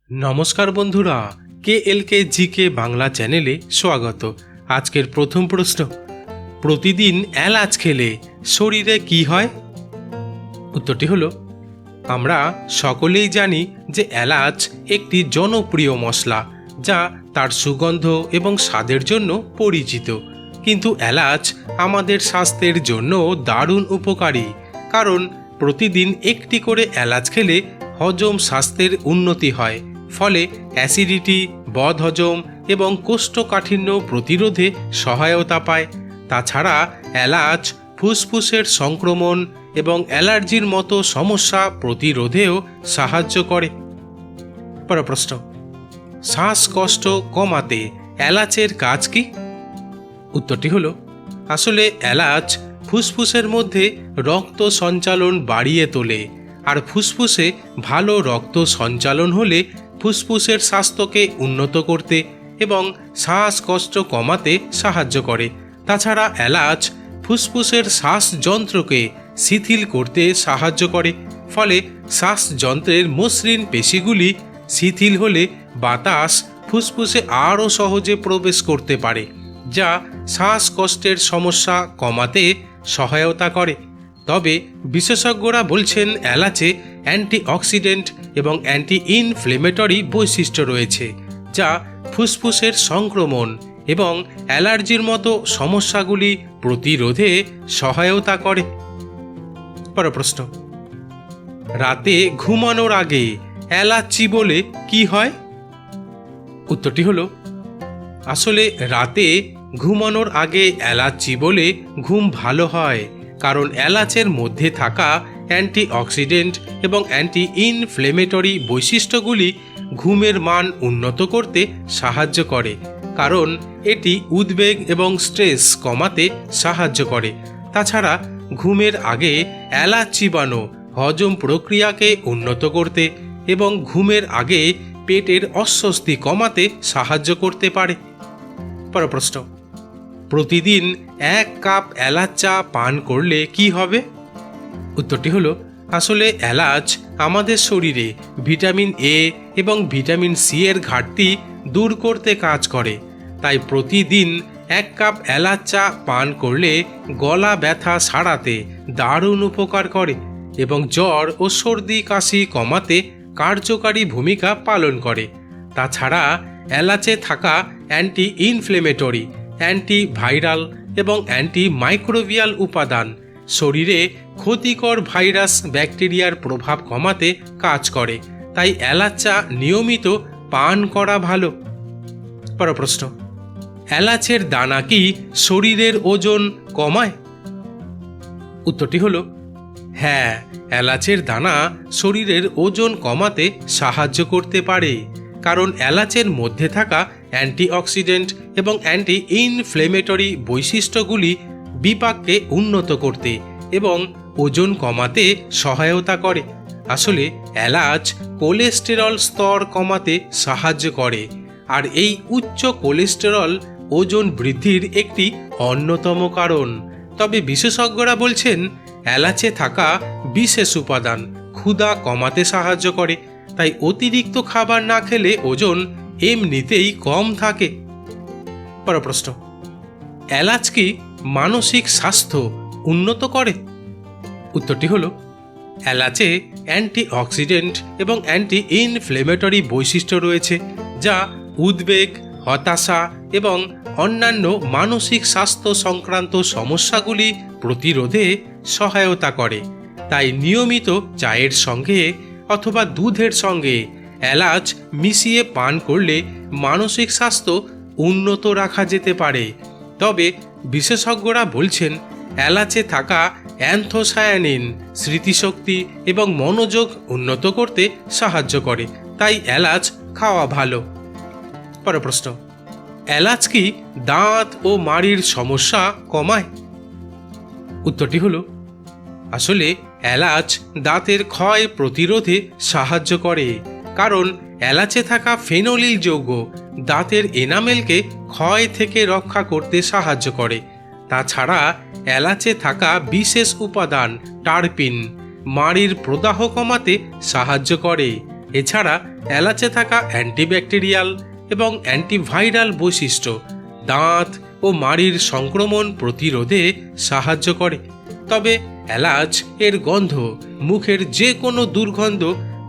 নমস্কার বন্ধুরা, KLK GK Bangla চ্যানেলে স্বাগত। আজকের প্রথম প্রশ্ন, প্রতিদিন এলাচ খেলে শরীরে কি হয়? উত্তরটি হলো, আমরা সকলেই জানি যে এলাচ একটি জনপ্রিয় মশলা যা তার সুগন্ধ এবং স্বাদের জন্য পরিচিত। কিন্তু এলাচ আমাদের স্বাস্থ্যের জন্য দারুণ উপকারী, কারণ প্রতিদিন একটি করে এলাচ খেলে হজম স্বাস্থ্যের উন্নতি হয়। ফলে অ্যাসিডিটি, বদহজম এবং কোষ্ঠকাঠিন্য প্রতিরোধে সহায়তা পায়। তাছাড়া এলাচ ফুসফুসের সংক্রমণ এবং অ্যালার্জির মতো সমস্যা প্রতিরোধেও সাহায্য করে। পরের প্রশ্ন, শ্বাসকষ্ট কমাতে এলাচের কাজ কি? উত্তরটি হলো, আসলে এলাচ ফুসফুসের মধ্যে রক্ত সঞ্চালন বাড়িয়ে তোলে, আর ফুসফুসে ভালো রক্ত সঞ্চালন হলে ফুসফুসের স্বাস্থ্যকে উন্নত করতে এবং শ্বাসকষ্ট কমাতে সাহায্য করে। তাছাড়া এলাচ ফুসফুসের শ্বাসযন্ত্রকে শিথিল করতে সাহায্য করে। ফলে শ্বাসযন্ত্রের মসৃণ পেশিগুলি শিথিল হলে বাতাস ফুসফুসে আরও সহজে প্রবেশ করতে পারে, যা শ্বাসকষ্টের সমস্যা কমাতে সহায়তা করে। তবে বিশেষজ্ঞরা বলছেন এলাচে অ্যান্টিঅক্সিডেন্ট এবং অ্যান্টি ইনফ্লেমেটরি বৈশিষ্ট্য রয়েছে, যা ফুসফুসের সংক্রমণ এবং অ্যালার্জির মতো সমস্যাগুলি প্রতিরোধে সহায়তা করে। পরের প্রশ্ন, রাতে ঘুমানোর আগে এলাচ চিবোলে কি হয়? উত্তরটি হলো, আসলে রাতে ঘুমানোর আগে এলাচ চিবোলে ঘুম ভালো হয়, কারণ এলাচের মধ্যে থাকা অ্যান্টিঅক্সিডেন্ট এবং অ্যান্টি ইনফ্লেমেটরি বৈশিষ্ট্যগুলি ঘুমের মান উন্নত করতে সাহায্য করে, কারণ এটি উদ্বেগ এবং স্ট্রেস কমাতে সাহায্য করে। তাছাড়া ঘুমের আগে এলাচ চিবানো হজম প্রক্রিয়াকে উন্নত করতে এবং ঘুমের আগে পেটের অস্বস্তি কমাতে সাহায্য করতে পারে। পরের প্রশ্ন, প্রতিদিন 1 কাপ এলাচ চা পান করলে কি হবে? উত্তরটি হলো, আসলে এলাচ আমাদের শরীরে ভিটামিন এ এবং ভিটামিন সি এর ঘাটতি দূর করতে কাজ করে। তাই প্রতিদিন 1 কাপ এলাচ চা পান করলে গলা ব্যথা সারাতে দারুণ উপকার করে এবং জ্বর ও সর্দি কাশি কমাতে কার্যকারী ভূমিকা পালন করে। তাছাড়া এলাচে থাকা অ্যান্টি ইনফ্লেমেটরি, অ্যান্টিভাইরাল এবং অ্যান্টি মাইক্রোবিয়াল উপাদান শরীরে ক্ষতিকর ভাইরাস ব্যাকটেরিয়ার প্রভাব কমাতে কাজ করে। তাই এলাচ চা নিয়মিত পান করা ভালো। পরের প্রশ্ন, এলাচের দানা কি শরীরের ওজন কমায়? উত্তরটি হলো, হ্যাঁ, এলাচের দানা শরীরের ওজন কমাতে সাহায্য করতে পারে, কারণ এলাচের মধ্যে থাকা অ্যান্টিঅক্সিডেন্ট এবং অ্যান্টি ইনফ্লেমেটরি বৈশিষ্ট্যগুলি বিপাককে উন্নত করতে এবং ওজন কমাতে সহায়তা করে। আসলে এলাচ কোলেস্টেরল স্তর কমাতে সাহায্য করে, আর এই উচ্চ কোলেস্টেরল ওজন বৃদ্ধির একটি অন্যতম কারণ। তবে বিশেষজ্ঞরা বলছেন এলাচে থাকা বিশেষ উপাদান ক্ষুধা কমাতে সাহায্য করে, তাই অতিরিক্ত খাবার না খেলে ওজন এমনিতেই কম থাকে। পরের প্রশ্ন, এলাচ কি মানসিক স্বাস্থ্য উন্নত করে? উত্তরটি হলো, এলাচে অ্যান্টিঅক্সিডেন্ট এবং অ্যান্টি ইনফ্লেমেটরি বৈশিষ্ট্য রয়েছে, যা উদ্বেগ, হতাশা এবং অন্যান্য মানসিক স্বাস্থ্য সংক্রান্ত সমস্যাগুলি প্রতিরোধে সহায়তা করে। তাই নিয়মিত চায়ের সঙ্গে অথবা দুধের সঙ্গে এলাচ মিশিয়ে পান করলে মানসিক স্বাস্থ্য উন্নত রাখা যেতে পারে। তবে বিশেষজ্ঞরা বলছেন এলাচে থাকা অ্যান্থোসায়ানিন স্মৃতিশক্তি এবং মনোযোগ উন্নত করতে সাহায্য করে, তাই এলাচ খাওয়া ভালো। পরের প্রশ্ন, এলাচ কি দাঁত ও মাড়ির সমস্যা কমায়? উত্তরটি হলো, আসলে এলাচ দাঁতের ক্ষয় প্রতিরোধে সাহায্য করে, কারণ এলাচে থাকা ফেনোলিল যৌগ দাঁতের এনামেলকে ক্ষয় থেকে রক্ষা করতে সাহায্য করে। তাছাড়া এলাচে থাকা বিশেষ উপাদান টারপিন মাড়ির প্রদাহ কমাতে সাহায্য করে। এছাড়া এলাচে থাকা অ্যান্টিব্যাকটেরিয়াল এবং অ্যান্টিভাইরাল বৈশিষ্ট্য দাঁত ও মাড়ির সংক্রমণ প্রতিরোধে সাহায্য করে। তবে এলাচ এর গন্ধ মুখের যে কোনো দুর্গন্ধ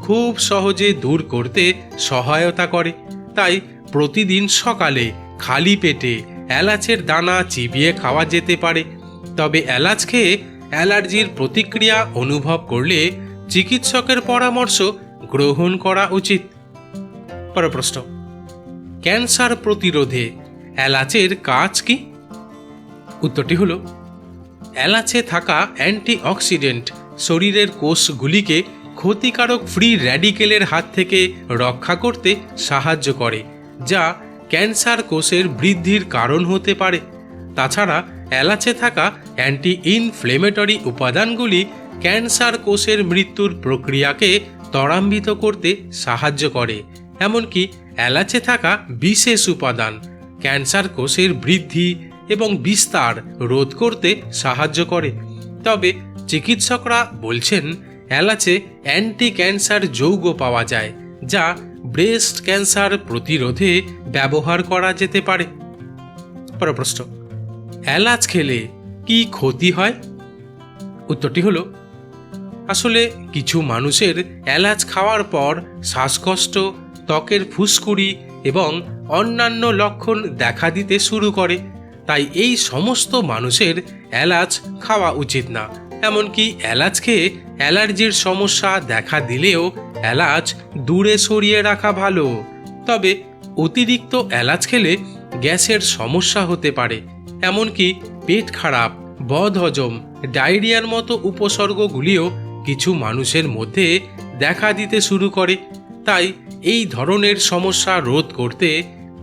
খুব সহজে দূর করতে সহায়তা করে। তাই প্রতিদিন সকালে খালি পেটে এলাচের দানা চিবিয়ে খাওয়া যেতে পারে। তবে এলাচ খেয়ে অ্যালার্জির প্রতিক্রিয়া অনুভব করলে চিকিৎসকের পরামর্শ গ্রহণ করা উচিত। পরের প্রশ্ন, ক্যান্সার প্রতিরোধে এলাচের কাজ কি? উত্তরটি হলো, এলাচে থাকা অ্যান্টিঅক্সিডেন্ট শরীরের কোষগুলিকে ক্ষতিকারক ফ্রি র্যাডিকেলের হাত থেকে রক্ষা করতে সাহায্য করে, যা ক্যান্সার কোষের বৃদ্ধির কারণ হতে পারে। তাছাড়া এলাচে থাকা অ্যান্টি ইনফ্লেমেটরি উপাদানগুলি ক্যান্সার কোষের মৃত্যুর প্রক্রিয়াকে ত্বরান্বিত করতে সাহায্য করে। এমনকি এলাচে থাকা বিশেষ উপাদান ক্যান্সার কোষের বৃদ্ধি এবং বিস্তার রোধ করতে সাহায্য করে। তবে চিকিৎসকরা বলছেন এলাচে অ্যান্টি ক্যান্সার যৌগ পাওয়া যায়, যা ব্রেস্ট ক্যান্সার প্রতিরোধে ব্যবহার করা যেতে পারে। পরের প্রশ্ন, এলাচ খেলে কি ক্ষতি হয়? উত্তরটি হলো, আসলে কিছু মানুষের এলাচ খাওয়ার পর শ্বাসকষ্ট, ত্বকের ফুসকুড়ি এবং অন্যান্য লক্ষণ দেখা দিতে শুরু করে। তাই এই সমস্ত মানুষের এলাচ খাওয়া উচিত না। এমনকি এলাচ খেয়ে অ্যালার্জির সমস্যা দেখা দিলেও এলাচ দূরে সরিয়ে রাখা ভালো। তবে অতিরিক্ত এলাচ খেলে গ্যাসের সমস্যা হতে পারে, এমনকি পেট খারাপ, বদহজম, ডায়রিয়ার মতো উপসর্গগুলিও কিছু মানুষের মধ্যে দেখা দিতে শুরু করে। তাই এই ধরনের সমস্যা রোধ করতে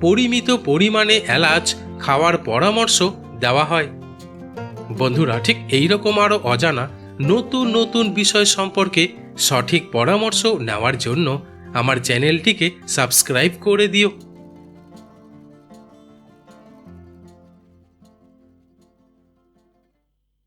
পরিমিত পরিমাণে এলাচ খাওয়ার পরামর্শ দেওয়া হয়। বন্ধুরা, ঠিক এইরকম আরও অজানা নতুন নতুন বিষয় সম্পর্কে সঠিক পরামর্শ নেওয়ার জন্য আমার চ্যানেলটিকে সাবস্ক্রাইব করে দিও।